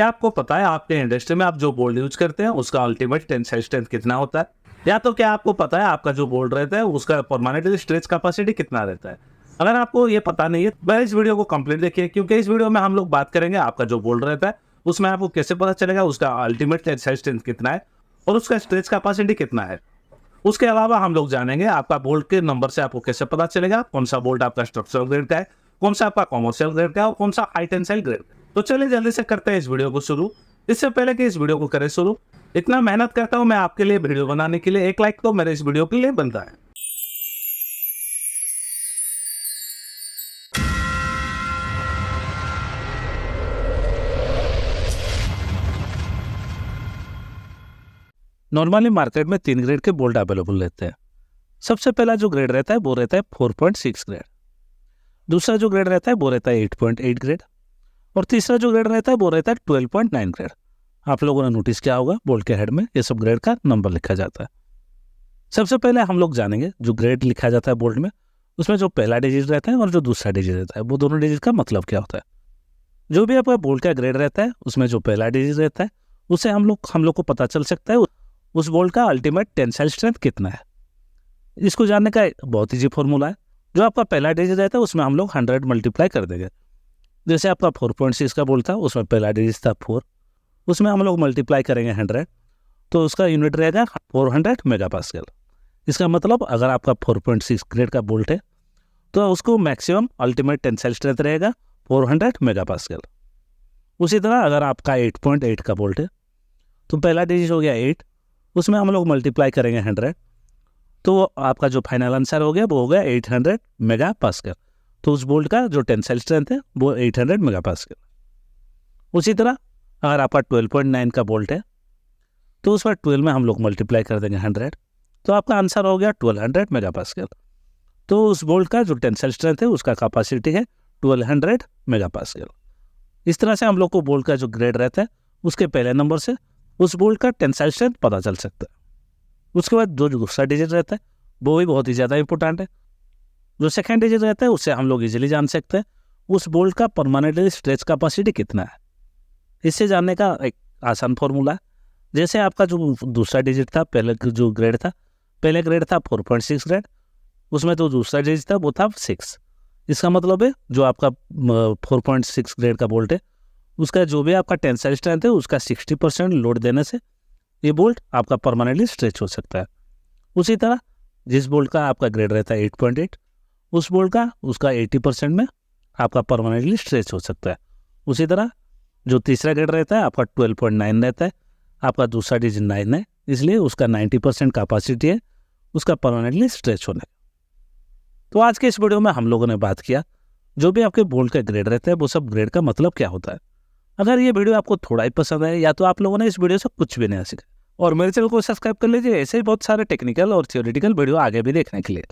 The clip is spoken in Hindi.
क्या आपको पता है आपके इंडस्ट्री में आप जो बोल्ड यूज करते हैं उसका अल्टीमेट टेंसाइल स्ट्रेंथ कितना होता है? या तो क्या आपको पता है आपका जो बोल्ड रहता है उसका परमानेंट स्ट्रेच कैपेसिटी कितना रहता है? अगर आपको ये पता नहीं है तो इस वीडियो को कंप्लीट देखिए, क्योंकि इस वीडियो में हम लोग बात करेंगे आपका जो बोल्ड रहता है उसमें आपको कैसे पता चलेगा उसका अल्टीमेट टेंसाइल स्ट्रेंथ कितना है और उसका स्ट्रेच कैपेसिटी कितना है। उसके अलावा हम लोग जानेंगे आपका बोल्ट के नंबर से आपको कैसे पता चलेगा कौन सा बोल्ट आपका स्ट्रक्चरल ग्रेड का है, कौन सा आपका कॉमर्शियल ग्रेड का है और कौन सा हाई टेंसाइल ग्रेड। तो चलिए जल्दी से करते हैं इस वीडियो को शुरू। इससे पहले कि इस वीडियो को करें शुरू, इतना मेहनत करता हूं मैं आपके लिए वीडियो बनाने के लिए, एक लाइक तो मेरे इस वीडियो के लिए बनता है। नॉर्मली मार्केट में 3 ग्रेड के बोल्ट अवेलेबल रहते हैं। सबसे पहला जो ग्रेड रहता है वो रहता है 4.6 ग्रेड। दूसरा जो ग्रेड रहता है वो रहता है 8.8 ग्रेड और तीसरा जो ग्रेड रहता है वो रहता है 12.9 ग्रेड। आप लोगों ने नोटिस किया होगा बोल्ट के हेड में ये सब ग्रेड का नंबर लिखा जाता है। सबसे पहले हम लोग जानेंगे जो ग्रेड लिखा जाता है बोल्ट में उसमें जो पहला डिजिट रहता है और जो दूसरा डिजिट रहता है वो दोनों डिजिट का मतलब क्या होता है। जो भी आपका बोल्ट का ग्रेड रहता है उसमें जो पहला डिजिट रहता है उससे हम लोग को पता चल सकता है उस बोल्ट का अल्टीमेट टेंसाइल स्ट्रेंथ कितना है। इसको जानने का बहुत ईजी फॉर्मूला है। जो आपका पहला डिजिट रहता है उसमें हम लोग 100 मल्टीप्लाई कर देंगे। जैसे आपका 4.6 का बोल्ट था उसमें पहला डिजिट था 4, उसमें हम लोग मल्टीप्लाई करेंगे 100 तो उसका यूनिट रहेगा 400 मेगापास्कल। इसका मतलब अगर आपका 4.6 ग्रेड का बोल्ट है तो उसको मैक्सिमम अल्टीमेट टेंसाइल स्ट्रेंथ रहेगा 400 मेगापास्कल। उसी तरह अगर आपका 8.8 का बोल्ट है तो पहला डिजिट हो गया 8, उसमें हम लोग मल्टीप्लाई करेंगे 100 तो आपका जो फाइनल आंसर हो गया वो हो गया 800 मेगापास्कल। तो उस बोल्ट का जो टेंसाइल स्ट्रेंथ है वो 800 मेगापास्कल। उसी तरह अगर आपका 12.9 का बोल्ट है तो उस पर 12 में हम लोग मल्टीप्लाई कर देंगे 100 तो आपका आंसर हो गया 1200 मेगापास्कल। तो उस बोल्ट का जो टेंसाइल स्ट्रेंथ है उसका कैपेसिटी है 1200 मेगापास्कल। इस तरह से हम लोग को बोल्ट का जो ग्रेड रहता है उसके पहले नंबर से उस बोल्ट का टेंसाइल स्ट्रेंथ पता चल सकता है। उसके बाद जो दूसरा डिजिट रहता है वो भी बहुत ही ज़्यादा इंपॉर्टेंट है। जो सेकंड डिजिट रहता है उससे हम लोग इजीली जान सकते हैं उस बोल्ट का परमानेंटली स्ट्रेच कैपेसिटी कितना है। इससे जानने का एक आसान फॉर्मूला है। जैसे आपका जो दूसरा डिजिट था पहले जो ग्रेड था, पहले ग्रेड था 4.6 ग्रेड, उसमें तो दूसरा डिजिट था वो था 6। इसका मतलब है जो आपका 4.6 ग्रेड का बोल्ट है उसका जो भी आपका टेंसाइल स्ट्रेंथ है उसका 60% लोड देने से ये बोल्ट आपका परमानेंटली स्ट्रेच हो सकता है। उसी तरह जिस बोल्ट का आपका ग्रेड रहता है 8.8 उस बोल्ट का उसका 80% में आपका परमानेंटली स्ट्रेच हो सकता है। उसी तरह जो तीसरा ग्रेड रहता है आपका 12.9 रहता है, आपका दूसरा डिजिट 9 है इसलिए उसका 90% कैपेसिटी है उसका परमानेंटली स्ट्रेच होने। तो आज के इस वीडियो में हम लोगों ने बात किया जो भी आपके बोल्ट का ग्रेड रहता है वो सब ग्रेड का मतलब क्या होता है। अगर ये वीडियो आपको थोड़ा ही पसंद है या तो आप लोगों ने इस वीडियो से कुछ भी नहीं सीखा और मेरे चैनल को सब्सक्राइब कर लीजिए ऐसे ही बहुत सारे टेक्निकल और थियोरेटिकल वीडियो आगे भी देखने के लिए।